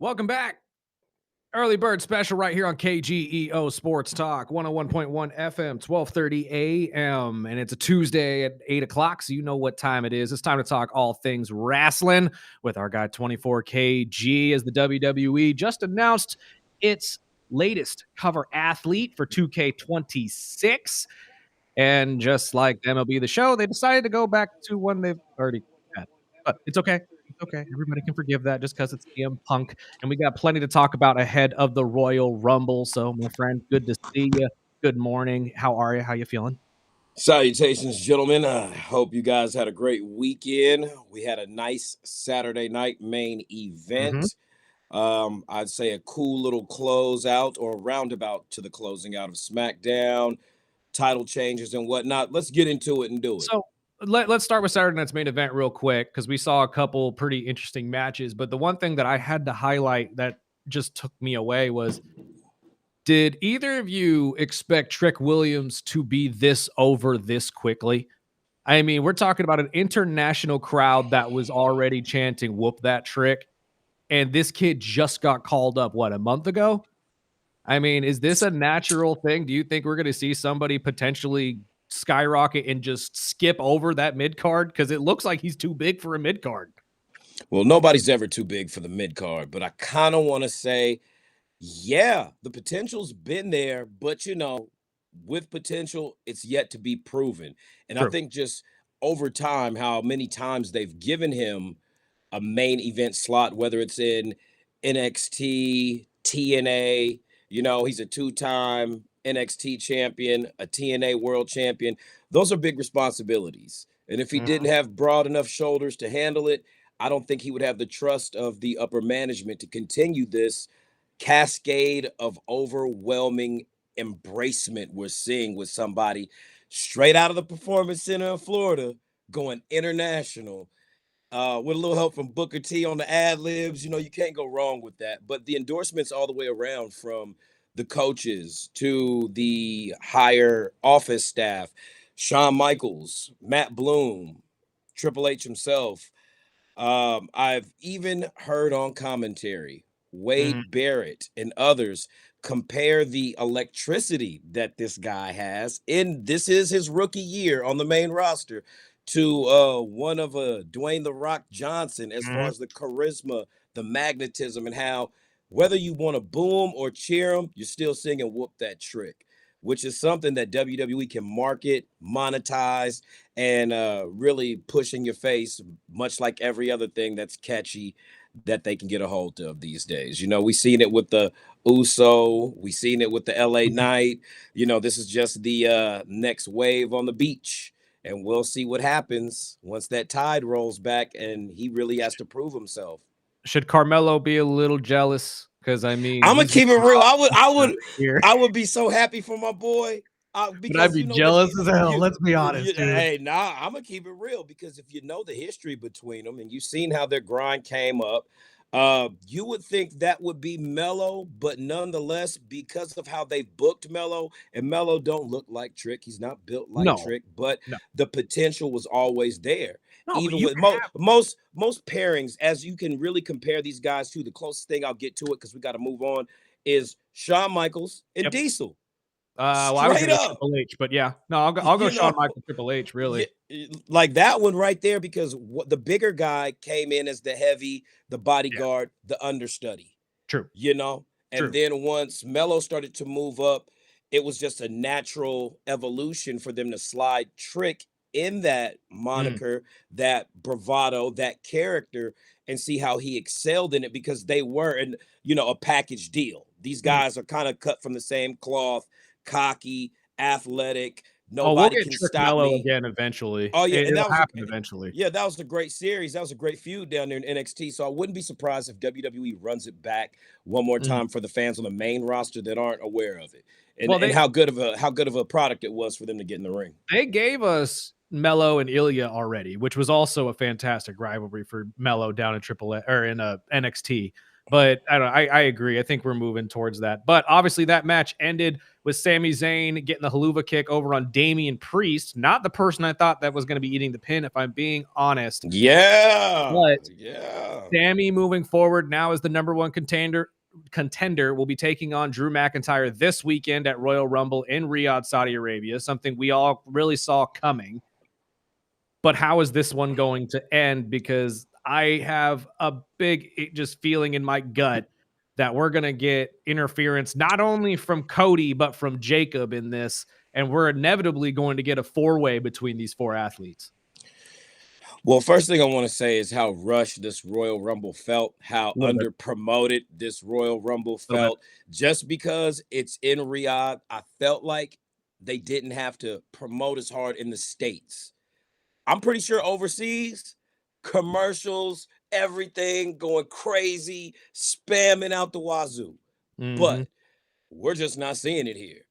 Welcome back. Early Bird Special right here on KGEO Sports Talk, 101.1 FM, 1230 AM. And it's a Tuesday at 8 o'clock, so you know what time it is. It's time to talk all things wrestling with our guy 24KG as the WWE just announced its latest cover athlete for 2K26. And just like MLB The Show, they decided to go back to one they've already had. But it's okay. It's okay. Everybody can forgive that just because it's CM Punk. And we got plenty to talk about ahead of the Royal Rumble. So, my friend, good to see you. Good morning. How are you? How you feeling? Salutations, gentlemen. I hope you guys had a great weekend. We had a nice Saturday night main event. I'd say a cool little closeout or roundabout to the closing out of SmackDown, title changes and whatnot. Let's get into it and do it. So, let's start with Saturday night's main event real quick because we saw a couple pretty interesting matches. But the one thing that I had to highlight that just took me away was, did either of you expect Trick Williams to be this over this quickly? I mean, we're talking about an international crowd that was already chanting "whoop that Trick," and this kid just got called up, what, a month ago? I mean, is this a natural thing? Do you think we're going to see somebody potentially skyrocket and just skip over that mid card? Because it looks like he's too big for a mid card. Well, nobody's ever too big for the mid card, but I kind of want to say, yeah, the potential's been there, but with potential, it's yet to be proven. And I True. think just over time, how many times they've given him a main event slot, whether it's in NXT, TNA. He's a two-time NXT champion, a TNA world champion. Those are big responsibilities. And if he didn't have broad enough shoulders to handle it, I don't think he would have the trust of the upper management to continue this cascade of overwhelming embracement we're seeing with somebody straight out of the Performance Center in Florida going international with a little help from Booker T on the ad libs. You can't go wrong with that. But the endorsements all the way around, from the coaches to the higher office staff, Shawn Michaels, Matt Bloom, Triple H himself. I've even heard on commentary Wade Barrett and others compare the electricity that this guy has, and this is his rookie year on the main roster, to one of Dwayne The Rock Johnson, as far as the charisma, the magnetism, and how whether you want to boo him or cheer him, you're still singing "Whoop That Trick," which is something that WWE can market, monetize, and really push in your face, much like every other thing that's catchy that they can get a hold of these days. We've seen it with the Uso, we've seen it with the LA Knight. This is just the next wave on the beach. And we'll see what happens once that tide rolls back and he really has to prove himself. Should Carmelo be a little jealous? Because I mean, I'm gonna keep it real. here. I would be so happy for my boy. But I'd be jealous as hell. Let's be honest, dude. Hey, nah, I'm gonna keep it real, because if you know the history between them and you've seen how their grind came up, you would think that would be Melo, but nonetheless, because of how they booked Melo, and Melo don't look like Trick, he's not built like Trick, but the potential was always there. No, Even with most pairings, as you can really compare these guys to, the closest thing, I'll get to it because we got to move on, is Shawn Michaels and Diesel. Well, I was going to Triple H, but yeah, no, I'll go Shawn Michaels, Triple H, really. Like that one right there, because the bigger guy came in as the heavy, the bodyguard, the understudy. True. And then once Melo started to move up, it was just a natural evolution for them to slide Trick in that moniker, that bravado, that character, and see how he excelled in it, because they were a package deal. These guys are kind of cut from the same cloth, cocky, athletic. Nobody we'll can Trick stop Mello me again eventually. Oh yeah, and that happen eventually. Yeah, that was a great series. That was a great feud down there in NXT. So I wouldn't be surprised if WWE runs it back one more time for the fans on the main roster that aren't aware of it, and how good of a product it was for them to get in the ring. They gave us Mello and Ilya already, which was also a fantastic rivalry for Mello down in NXT. But I don't know. I agree. I think we're moving towards that. But obviously, that match ended with Sami Zayn getting the haluva kick over on Damian Priest. Not the person I thought that was going to be eating the pin, if I'm being honest. Yeah. But Yeah. Sami moving forward now as the number one contender will be taking on Drew McIntyre this weekend at Royal Rumble in Riyadh, Saudi Arabia. Something we all really saw coming. But how is this one going to end? Because I have a big just feeling in my gut that we're going to get interference not only from Cody, but from Jacob in this. And we're inevitably going to get a four-way between these four athletes. Well, first thing I want to say is how rushed this Royal Rumble felt, how under promoted this Royal Rumble felt. Just because it's in Riyadh, I felt like they didn't have to promote as hard in the States. I'm pretty sure overseas, commercials, everything going crazy, spamming out the wazoo. But we're just not seeing it here.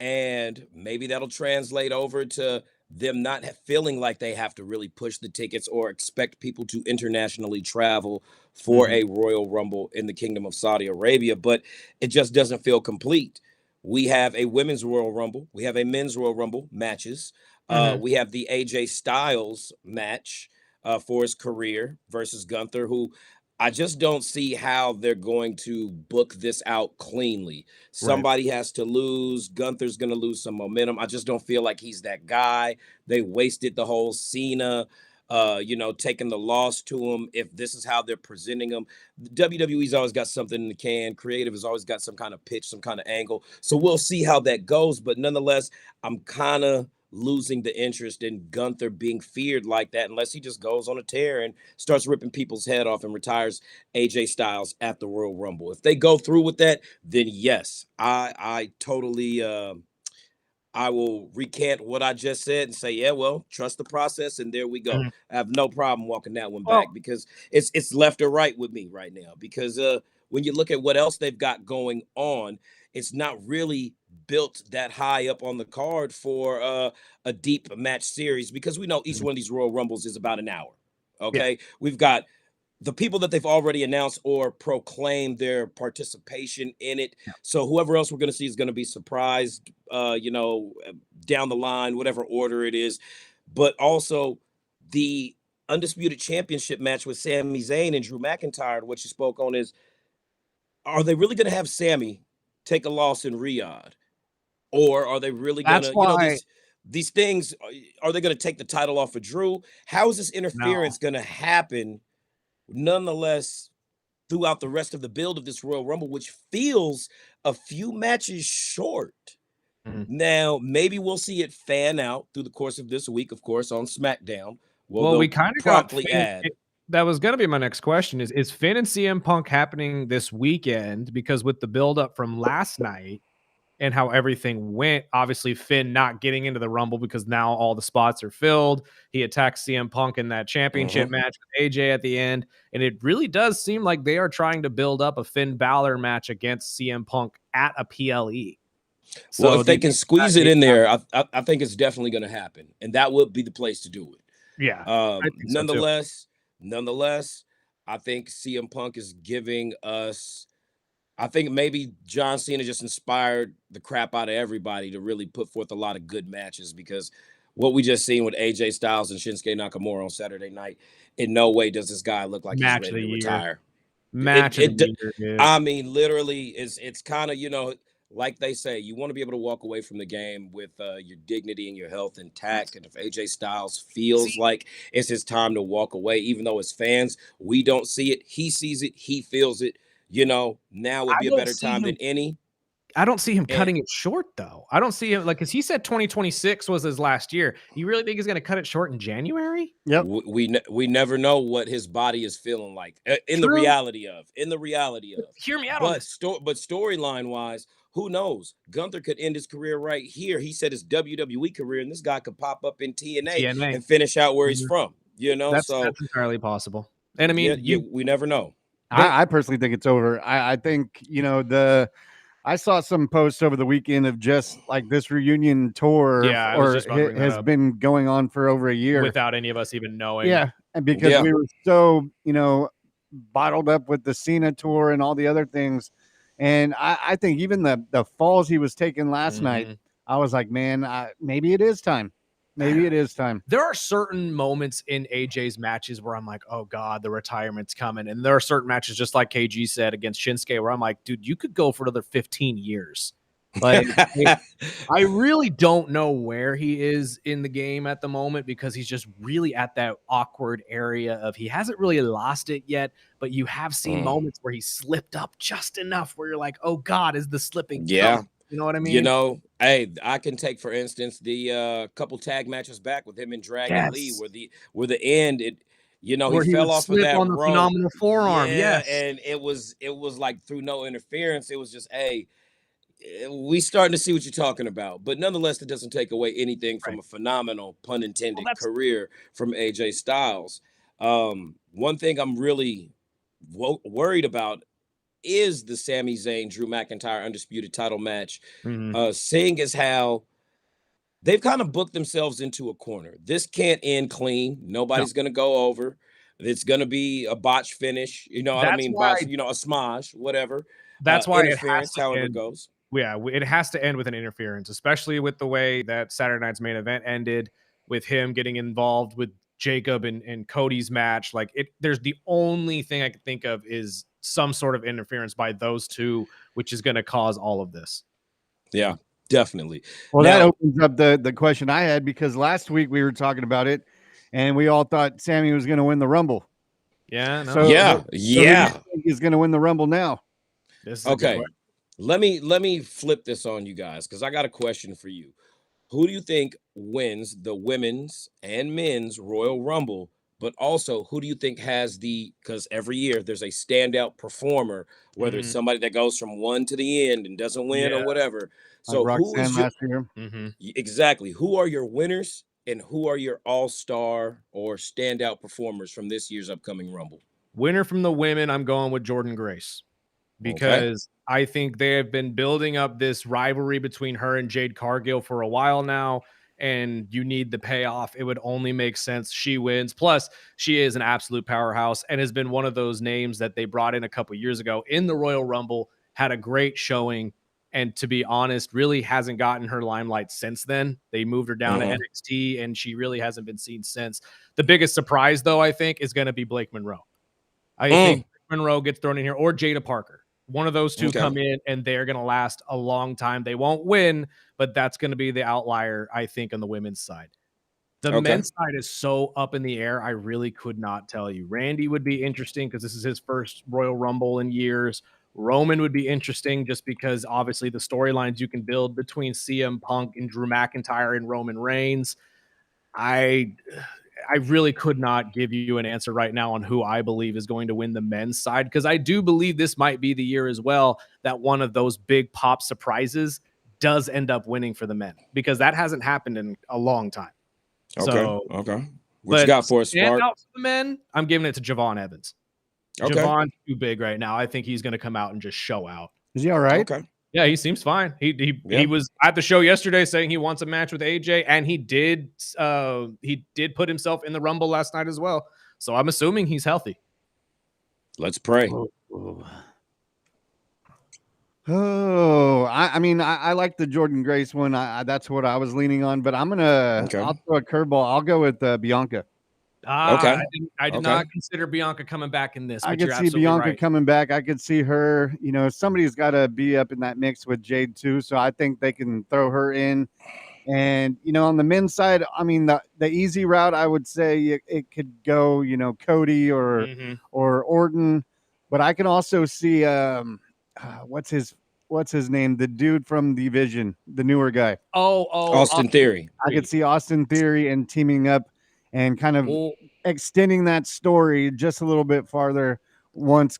And maybe that'll translate over to them not feeling like they have to really push the tickets or expect people to internationally travel for a Royal Rumble in the Kingdom of Saudi Arabia. But it just doesn't feel complete. We have a women's Royal Rumble. We have a men's Royal Rumble matches. We have the AJ Styles match for his career versus Gunther, who I just don't see how they're going to book this out cleanly. Somebody has to lose. Gunther's going to lose some momentum. I just don't feel like he's that guy. They wasted the whole Cena, taking the loss to him. If this is how they're presenting him, WWE's always got something in the can. Creative has always got some kind of pitch, some kind of angle. So we'll see how that goes. But nonetheless, I'm kind of losing the interest in Gunther being feared like that unless he just goes on a tear and starts ripping people's head off and retires AJ Styles at the Royal Rumble. If they go through with that, then yes, I totally I will recant what I just said and say, yeah, well, trust the process, and there we go. I have no problem walking that one back because it's left or right with me right now. Because when you look at what else they've got going on, it's not really built that high up on the card for a deep match series, because we know each one of these Royal Rumbles is about an hour. Okay, we've got the people that they've already announced or proclaimed their participation in it. So whoever else we're going to see is going to be surprised, down the line, whatever order it is. But also the Undisputed Championship match with Sami Zayn and Drew McIntyre, what you spoke on is, are they really going to have Sami take a loss in Riyadh? Or are they really going to, these things, are they going to take the title off of Drew? How is this interference going to happen nonetheless throughout the rest of the build of this Royal Rumble, which feels a few matches short? Now, maybe we'll see it fan out through the course of this week, of course, on SmackDown. Well, we kind of promptly add. That was going to be my next question is Finn and CM Punk happening this weekend? Because with the buildup from last night and how everything went, obviously Finn not getting into the Rumble because now all the spots are filled. He attacks CM Punk in that championship match with AJ at the end. And it really does seem like they are trying to build up a Finn Balor match against CM Punk at a PLE. So well, if they can squeeze it in there, I think it's definitely going to happen. And that would be the place to do it. Yeah. Nonetheless, I think CM Punk is giving us, I think maybe John Cena just inspired the crap out of everybody to really put forth a lot of good matches, because what we just seen with AJ Styles and Shinsuke Nakamura on Saturday night, in no way does this guy look like he's ready to retire. Match of the year, I mean, literally, it's kind of, like they say, you want to be able to walk away from the game with your dignity and your health intact. And if AJ Styles feels like it's his time to walk away, even though as fans, we don't see it, he sees it, he feels it, now would be a better time than any. I don't see him cutting it short, though. I don't see him, because he said 2026 was his last year. You really think he's going to cut it short in January? Yep. We never know what his body is feeling like in the reality of. Hear me out but on this. But storyline wise, who knows? Gunther could end his career right here. He said his WWE career, and this guy could pop up in TNA. And finish out where he's from. That's entirely possible. And I mean, we never know. I personally think it's over. I think, I saw some posts over the weekend of just like this reunion tour has been going on for over a year without any of us even knowing. Yeah. And because we were so, bottled up with the Cena tour and all the other things. And I think even the falls he was taking last night, I was like, man, maybe it is time. Maybe it is time. There are certain moments in AJ's matches where I'm like, oh God, the retirement's coming. And there are certain matches, just like KG said against Shinsuke, where I'm like, dude, you could go for another 15 years. Like, I really don't know where he is in the game at the moment, because he's just really at that awkward area of, he hasn't really lost it yet, but you have seen moments where he slipped up just enough where you're like, oh God, is the slipping? Yeah. Coming? You know what I mean? You know, hey, I can take, for instance, the couple tag matches back with him and Dragon Lee, where the end, he fell off of that on the rope. phenomenal forearm. Yeah, Yes. and it was like through no interference. It was just, hey, we starting to see what you're talking about. But nonetheless, it doesn't take away anything from a phenomenal, pun intended, career from AJ Styles. One thing I'm really worried about is the Sami Zayn Drew McIntyre undisputed title match. Seeing as how they've kind of booked themselves into a corner. This can't end clean. Nobody's going to go over. It's going to be a botch finish. You know what I mean? Botch, a smosh, whatever. That's why interference, however it goes. Yeah, it has to end with an interference, especially with the way that Saturday night's main event ended, with him getting involved with Jacob and Cody's match. Like, there's the only thing I can think of is some sort of interference by those two, which is going to cause all of this. Yeah, definitely. Well, that opens up the question I had, because last week we were talking about it and we all thought Sammy was going to win the Rumble. Yeah. No. So he's going to win the Rumble now. Okay. Let me flip this on you guys, because I got a question for you. Who do you think wins the women's and men's Royal Rumble? But also, who do you think has because every year there's a standout performer, whether it's somebody that goes from one to the end and doesn't win or whatever. So like who is last year? Exactly. Who are your winners and who are your all-star or standout performers from this year's upcoming Rumble? Winner from the women, I'm going with Jordynne Grace, because I think they have been building up this rivalry between her and Jade Cargill for a while now, and you need the payoff. It would only make sense she wins. Plus, she is an absolute powerhouse and has been one of those names that they brought in a couple years ago in the Royal Rumble, had a great showing, and to be honest, really hasn't gotten her limelight since then. They moved her down to NXT, and she really hasn't been seen since. The biggest surprise, though, I think, is going to be Blake Monroe. I think Monroe gets thrown in here, or Jada Parker. One of those two come in, and they're going to last a long time. They won't win, but that's going to be the outlier, I think, on the women's side. The men's side is so up in the air, I really could not tell you. Randy would be interesting because this is his first Royal Rumble in years. Roman would be interesting just because, obviously, the storylines you can build between CM Punk and Drew McIntyre and Roman Reigns. I really could not give you an answer right now on who I believe is going to win the men's side, because I do believe this might be the year as well that one of those big pop surprises does end up winning for the men, because that hasn't happened in a long time. What you got for us, Spark? Out for the men, I'm giving it to Javon Evans. Javon's too big right now. I think he's going to come out and just show out. Is he all right? Yeah, he seems fine. He was at the show yesterday saying he wants a match with AJ, and he did put himself in the Rumble last night as well. So I'm assuming he's healthy. Let's pray. I mean, I like the Jordynne Grace one. That's what I was leaning on, but I'll throw a curveball. I'll go with Bianca. I did not consider Bianca coming back in this. I could see Bianca coming back. I could see her. Somebody's got to be up in that mix with Jade too. So I think they can throw her in. And on the men's side, I mean, the easy route, I would say it could go, Cody or Orton. But I can also see what's his name? The dude from Division, the newer guy. Austin Theory. I could see Austin Theory and teaming up and kind of extending that story just a little bit farther once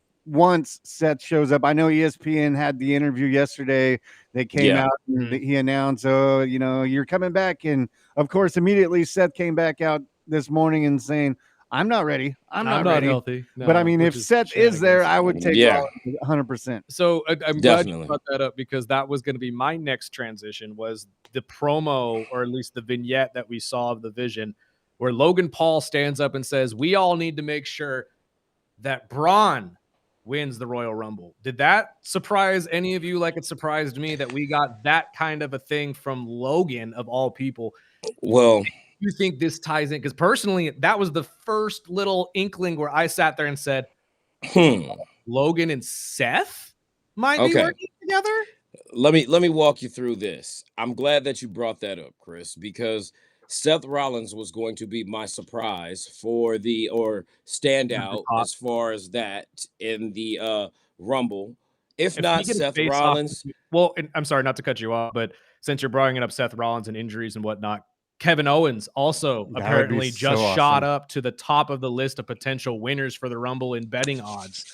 Seth shows up. I know ESPN had the interview yesterday. They came out and he announced, you're coming back. And of course, immediately Seth came back out this morning and saying, I'm not ready. I'm not ready. Healthy. No, but I mean, if Seth is there, I would take 100%. So I'm glad you brought that up, because that was going to be my next transition, was the promo, or at least the vignette that we saw of the Vision, where Logan Paul stands up and says, we all need to make sure that Braun wins the Royal Rumble. Did that surprise any of you like it surprised me that we got that kind of a thing from Logan of all people? Well, You think this ties in? Because personally, that was the first little inkling where I sat there and said, Logan and Seth might be working together. Let me walk you through this. I'm glad that you brought that up, Chris, because Seth Rollins was going to be my surprise for the standout as far as that in the Rumble. If not Seth Rollins. Well, and I'm sorry not to cut you off, but since you're bringing up Seth Rollins and injuries and whatnot, Kevin Owens also apparently just shot up to the top of the list of potential winners for the Rumble in betting odds.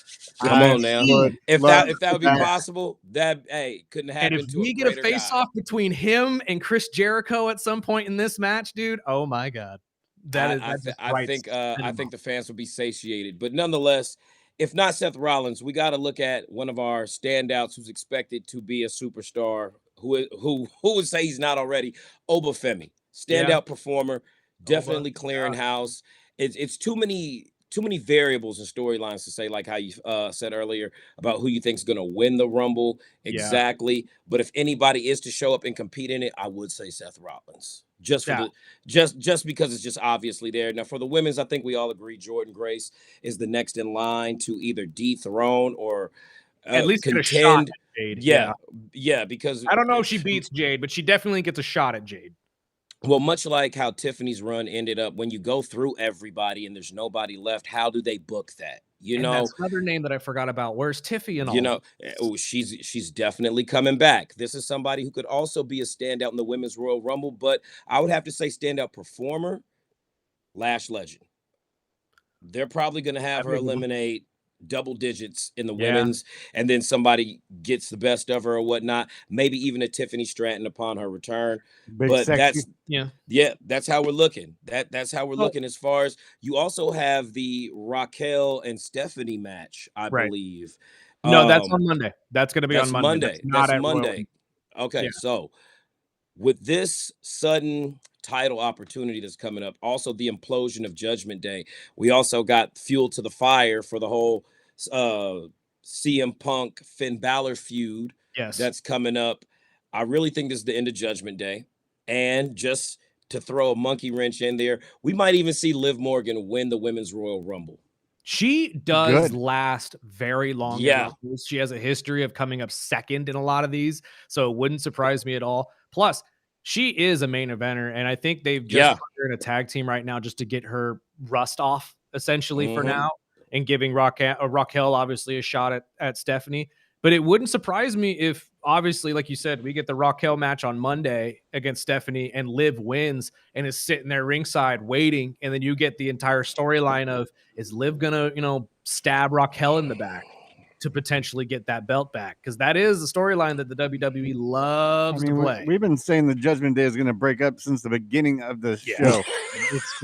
Come on now. If that would be possible, that couldn't happen. And if we get a face-off between him and Chris Jericho at some point in this match, dude, oh my God. I think the fans will be satiated. But nonetheless, if not Seth Rollins, we got to look at one of our standouts who's expected to be a superstar, who would say he's not already, Obafemi. Standout performer, definitely clearing house. It's too many variables and storylines to say, like how you said earlier about who you think is going to win the Rumble exactly. But if anybody is to show up and compete in it, I would say Seth Rollins. Just because it's just obviously there. Now for the women's, I think we all agree Jordynne Grace is the next in line to either dethrone or at least contend. Get a shot at Jade. Yeah, because I don't know if she beats Jade, but she definitely gets a shot at Jade. Well, much like how Tiffany's run ended up, when you go through everybody and there's nobody left, how do they book that? That's another name that I forgot about. Where's Tiffy and all? She's definitely coming back. This is somebody who could also be a standout in the Women's Royal Rumble, but I would have to say standout performer, Lash Legend. They're probably going to have her eliminate double digits in the women's, and then somebody gets the best of her or whatnot, maybe even a Tiffany Stratton upon her return. But that's that's how we're looking. That's how we're looking. As far as you also have the Raquel and Stephanie match, I believe. No, that's on Monday. That's going to be on Monday. That's Monday. Okay, so with this sudden title opportunity that's coming up, also the implosion of Judgment Day, we also got fuel to the fire for the whole CM Punk Finn Balor feud that's coming up. I really think this is the end of Judgment Day. And just to throw a monkey wrench in there, we might even see Liv Morgan win the Women's Royal Rumble. She does last very long. She has a history of coming up second in a lot of these, so it wouldn't surprise me at all. Plus, she is a main eventer, and I think they've just put her in a tag team right now just to get her rust off, essentially, for now, and giving Raquel obviously a shot at Stephanie. But it wouldn't surprise me if, obviously, like you said, we get the Raquel match on Monday against Stephanie and Liv wins and is sitting there ringside waiting. And then you get the entire storyline of, is Liv going to, stab Raquel in the back to potentially get that belt back? Because that is a storyline that the WWE loves to play. We've been saying the Judgment Day is going to break up since the beginning of the show.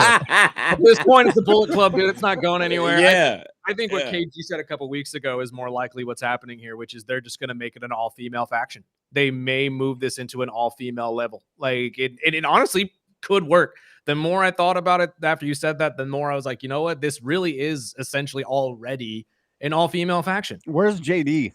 At this point, it's a Bullet Club, dude. It's not going anywhere. I think what KG said a couple weeks ago is more likely what's happening here, which is they're just going to make it an all-female faction. They may move this into an all-female level. Like it honestly could work. The more I thought about it after you said that, the more I was like, you know what? This really is essentially already an all-female faction. Where's JD?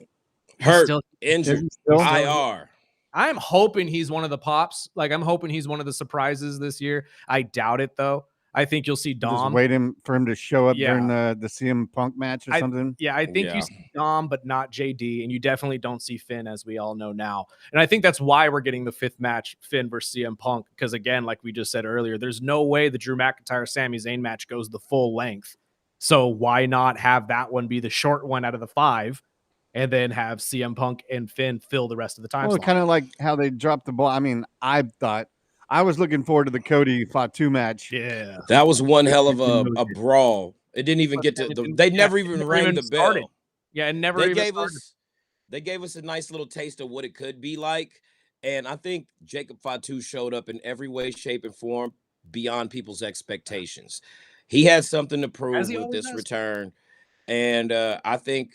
Hurt, injured, IR. I'm hoping he's one of the pops. Like, I'm hoping he's one of the surprises this year. I doubt it, though. I think you'll see Dom. Just waiting for him to show up during the CM Punk match or something. I think you see Dom, but not JD, and you definitely don't see Finn, as we all know now. And I think that's why we're getting the fifth match, Finn versus CM Punk, because again, like we just said earlier, there's no way the Drew McIntyre-Sami Zayn match goes the full length. So why not have that one be the short one out of the 5, and then have CM Punk and Finn fill the rest of the time? Well, kind of like how they dropped the ball. I mean, I was looking forward to the Cody Fatu match. Yeah, that was one hell of a brawl. It didn't even get to. They never even rang the bell. Yeah, it never even started. They gave us a nice little taste of what it could be like, and I think Jacob Fatu showed up in every way, shape, and form beyond people's expectations. He had something to prove with this return, and I think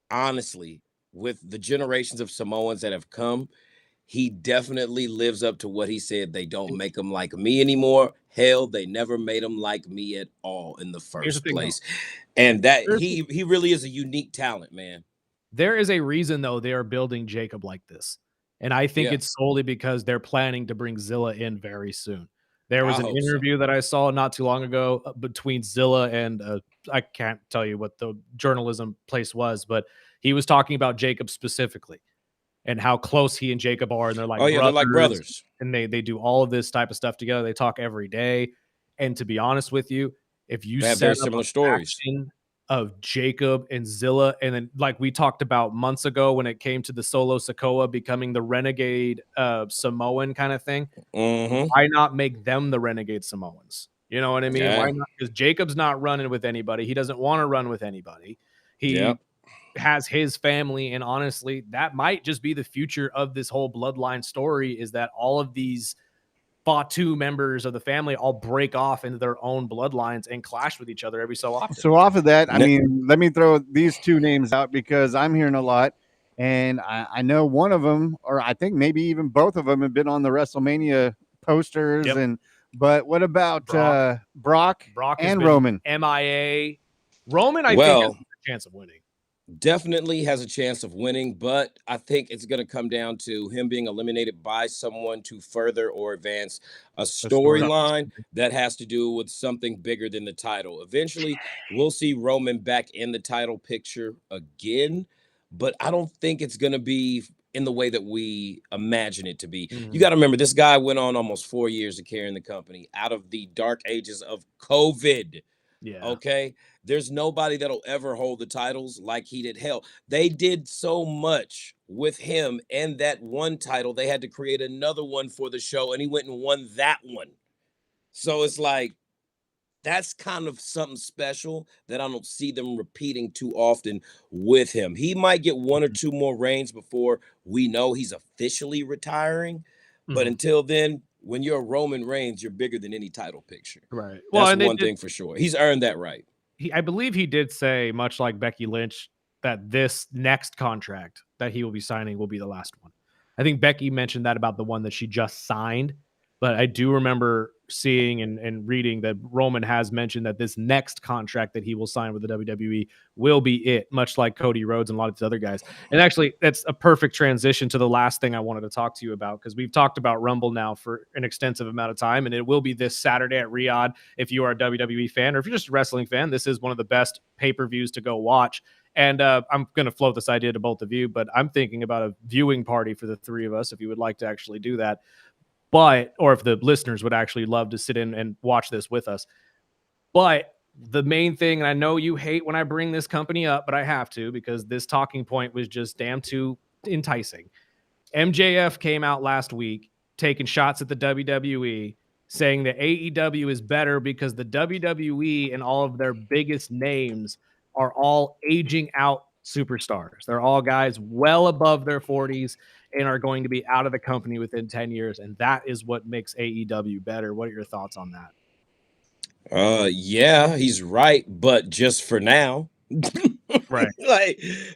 honestly, with the generations of Samoans that have come, he definitely lives up to what he said. They don't make him like me anymore. Hell, they never made him like me at all in the Here's the first thing, though. place. And that Here's he really is a unique talent, man. There is a reason, though, they are building Jacob like this. And I think Yeah, it's solely because they're planning to bring Zilla in very soon. There was I an hope so. interview that I saw not too long ago between Zilla and I can't tell you what the journalism place was, but he was talking about Jacob specifically and how close he and Jacob are, and they're like Oh yeah, they're like brothers, brothers. and they do all of this type of stuff together. They talk every day. And to be honest with you, if you They have set very up a similar stories. faction of Jacob and Zilla, and then like we talked about months ago when it came to the Solo Sokoa becoming the renegade Samoan kind of thing, Mm-hmm. why not make them the renegade Samoans? You know what I mean? Why Yeah. not? Because Jacob's not running with anybody. He doesn't want to run with anybody. He Yep. has his family, and honestly, that might just be the future of this whole bloodline story, is that all of these Fatu members of the family all break off into their own bloodlines and clash with each other every so often. So off of that, I Ne- mean, let me throw these two names out because I'm hearing a lot, and I know one of them, or I think maybe even both of them, have been on the WrestleMania posters. Yep. And but what about Brock. Brock Brock has and been Roman? MIA. Roman, I think, has Well, a chance of winning. definitely has a chance of winning, but I think it's going to come down to him being eliminated by someone to further or advance a story. storyline that has to do with something bigger than the title. Eventually, we'll see Roman back in the title picture again, but I don't think it's going to be in the way that we imagine it to be. You got to remember, this guy went on almost 4 years of carrying the company out of the dark ages of COVID. Yeah. Okay. There's nobody that'll ever hold the titles like he did. Hell, they did so much with him and that one title, they had to create another one for the show, and he went and won that one. So it's like, that's kind of something special that I don't see them repeating too often with him. He might get one or two more reigns before we know he's officially retiring. But until then, when you're Roman Reigns, you're bigger than any title picture. Right. Well, That's and they one did, thing for sure. He's earned that right. I believe he did say, much like Becky Lynch, that this next contract that he will be signing will be the last one. I think Becky mentioned that about the one that she just signed, but I do remember seeing and reading that Roman has mentioned that this next contract that he will sign with the WWE will be it, much like Cody Rhodes and a lot of these other guys. And actually, that's a perfect transition to the last thing I wanted to talk to you about, because we've talked about Rumble now for an extensive amount of time, and it will be this Saturday at Riyadh. If you are a WWE fan, or if you're just a wrestling fan, this is one of the best pay-per-views to go watch. And I'm going to float this idea to both of you, but I'm thinking about a viewing party for the three of us, if you would like to actually do that. Or if the listeners would actually love to sit in and watch this with us. But the main thing, and I know you hate when I bring this company up, but I have to, because this talking point was just damn too enticing. MJF came out last week taking shots at the WWE, saying that AEW is better because the WWE and all of their biggest names are all aging out superstars. They're all guys well above their 40s and are going to be out of the company within 10 years. And that is what makes AEW better. What are your thoughts on that? Yeah, he's right, but just for now. Right.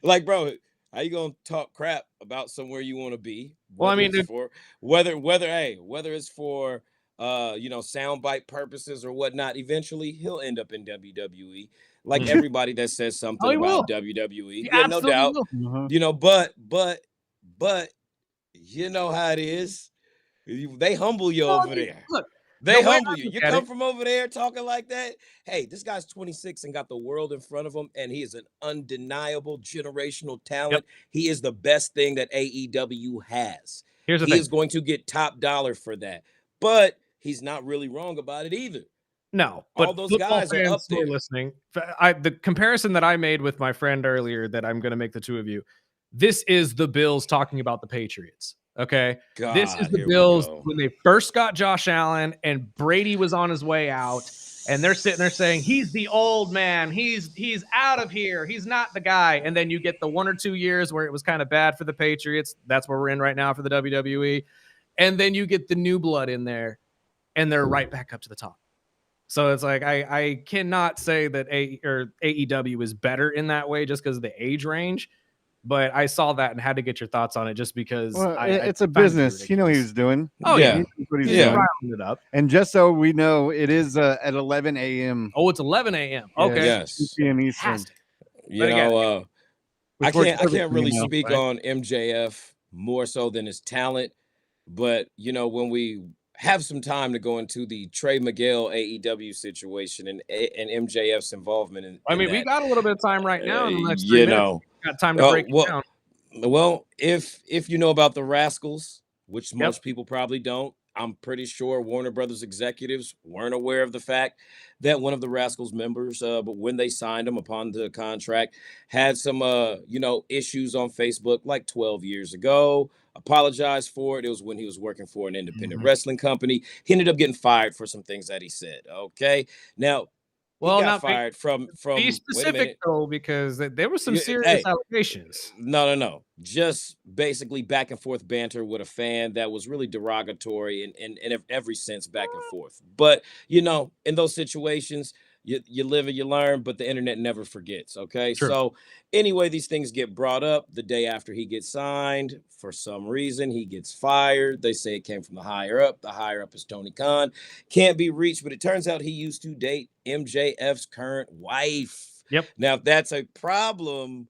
like, bro, how you gonna talk crap about somewhere you want to be? Well, I Whether mean, it's for whether it's for soundbite purposes or whatnot, eventually he'll end up in WWE. Like everybody that says something he will. about WWE. He Yeah, no absolutely doubt. will. You know, but you know how it is. They humble you Well, over there. look, They the way humble I you. look You at come it, from over there talking like that. Hey, this guy's 26 and got the world in front of him, and he is an undeniable generational talent. He is the best thing that AEW has. Here's the He thing. is going to get top dollar for that. But he's not really wrong about it either. No, All but those football guys are fans up who are there. listening, the comparison that I made with my friend earlier that I'm going to make the two of you, this is the Bills talking about the Patriots. Okay. This is God, the here we Bills go. when they first got Josh Allen and Brady was on his way out, and they're sitting there saying, he's the old man. He's out of here. He's not the guy. And then you get the 1 or 2 years where it was kind of bad for the Patriots. That's where we're in right now for the WWE. And then you get the new blood in there, and they're right back up to the top. So it's like I cannot say that AEW is better in that way just because of the age range. but I saw that and had to get your thoughts on it just because Well, I it's a find it to be business. He knew what he ridiculous. was doing. Oh Yeah. yeah, He knows what he's Yeah. doing. riling it up. And just so we know, it is at 11 a.m. Oh, it's 11 a.m. Yeah, Okay, Yes. 2 p.m. Eastern. fantastic. You But again, know, I Which works can't perfect for really me now. speak Right. on MJF more so than his talent, but you know, when we have some time to go into the Trey Miguel AEW situation and MJF's involvement in I mean, we that, got a little bit of time right now in the next 3 you minutes. know, Got time to break it down. well, if you know about the Rascals, which Yep. most people probably don't, I'm pretty sure Warner Brothers executives weren't aware of the fact that one of the Rascals members, but when they signed him upon the contract, had some you know, issues on Facebook like 12 years ago. Apologized for it. It was when he was working for an independent Mhm. wrestling company. He ended up getting fired for some things that he said. Okay, now he Well, got now fired from. be Wait a specific minute. though, because there was some Yeah, serious hey, allegations. no. Just basically back and forth banter with a fan that was really derogatory in every sense, back and forth. But you know, in those situations, you live and you learn, but the internet never forgets. Okay. True. So anyway, these things get brought up the day after he gets signed. For some reason, he gets fired. They say it came from the higher up. The higher up is Tony Khan. Can't be reached, but it turns out he used to date MJF's current wife. Yep. Now, if that's a problem,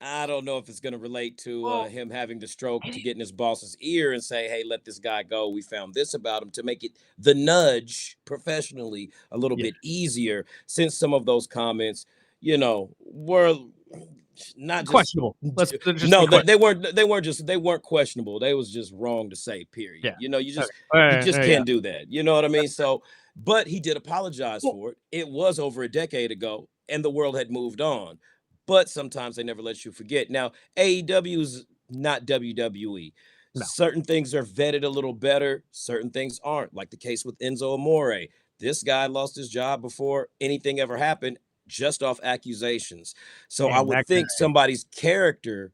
I don't know if it's going to relate to Well, him having the stroke to get in his boss's ear and say, hey, let this guy go. We found this about him, to make it the nudge professionally a little Yeah. bit easier, since some of those comments, you know, were not just questionable. Let's just no, be they weren't questionable. They was just wrong to say, period. Yeah. You know, you just Yeah. can't do that. You know what I mean? So, but he did apologize Well- for it. It was over a decade ago and the world had moved on. But sometimes they never let you forget. Now, AEW is not WWE. No. Certain things are vetted a little better, certain things aren't, like the case with Enzo Amore. This guy lost his job before anything ever happened, just off accusations. So I And would that think somebody's character,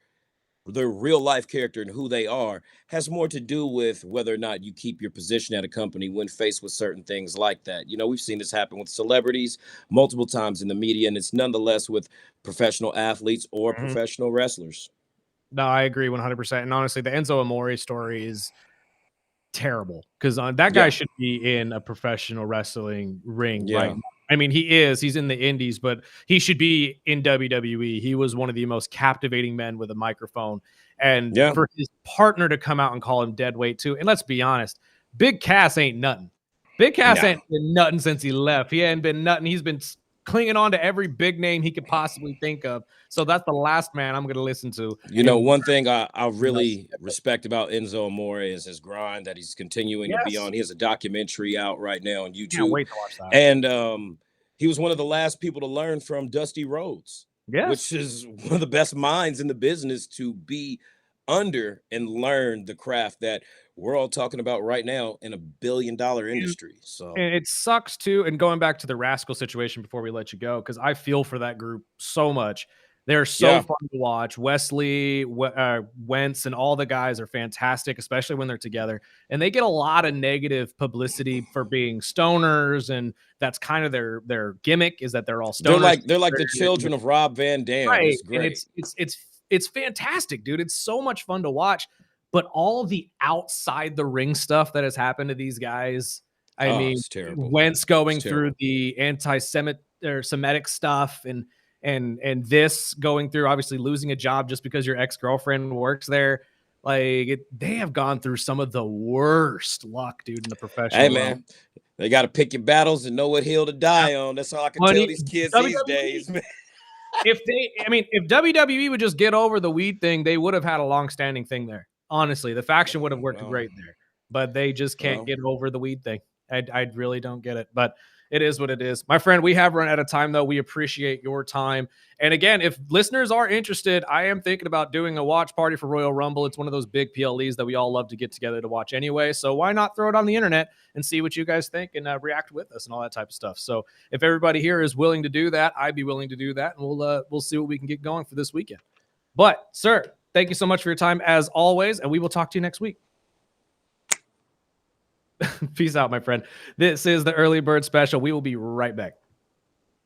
their real life character and who they are, has more to do with whether or not you keep your position at a company when faced with certain things like that. You know, we've seen this happen with celebrities multiple times in the media, and it's nonetheless with professional athletes or Mhm. professional wrestlers. No, I agree 100%. And honestly, the Enzo Amore story is terrible because that guy Yeah. should be in a professional wrestling ring right Yeah. now. I mean, he's in the indies, but he should be in WWE. He was one of the most captivating men with a microphone. And Yeah. for his partner to come out and call him dead weight too. And let's be honest, Big Cass ain't nothing. Big Cass No. ain't been nothing since he left. He hadn't been nothing. He's been clinging on to every big name he could possibly think of. So that's the last man I'm going to listen to. You know, And- one thing I really respect about Enzo Amore is his grind that he's continuing to be Yes. on. He has a documentary out right now on Can't YouTube. wait to watch that. And he was one of the last people to learn from Dusty Rhodes, Yes. which is one of the best minds in the business to be under and learn the craft that we're all talking about right now in $1 billion industry. So And it sucks too. And going back to the Rascal situation before we let you go, because I feel for that group so much. They're so Yeah. fun to watch. Wesley, Wentz, and all the guys are fantastic, especially when they're together. And they get a lot of negative publicity for being stoners, and that's kind of their gimmick, is that they're all stoners. they're like the children of Rob Van Dam. Right. It's great. And it's fantastic, dude. It's so much fun to watch. But all the outside the ring stuff that has happened to these guys, I mean, it's terrible. Wentz going It's through terrible. the anti-Semitic stuff, and this going through obviously losing a job just because your ex-girlfriend works there. Like they have gone through some of the worst luck, dude, in the professional Hey realm. man, they got to pick your battles and know what hill to die on. That's all I can Money- tell these kids these WWE. days, man. If WWE would just get over the weed thing, they would have had a long-standing thing there. Honestly, the faction would have worked Well, great there, but they just can't well. get over the weed thing. I really don't get it, but it is what it is. My friend, we have run out of time though. We appreciate your time. And again, if listeners are interested, I am thinking about doing a watch party for Royal Rumble. It's one of those big PLEs that we all love to get together to watch anyway. So why not throw it on the internet and see what you guys think and react with us and all that type of stuff. So if everybody here is willing to do that, I'd be willing to do that, and we'll see what we can get going for this weekend. But sir, thank you so much for your time as always, and we will talk to you next week. Peace out, my friend. This is the Early Bird Special. We will be right back.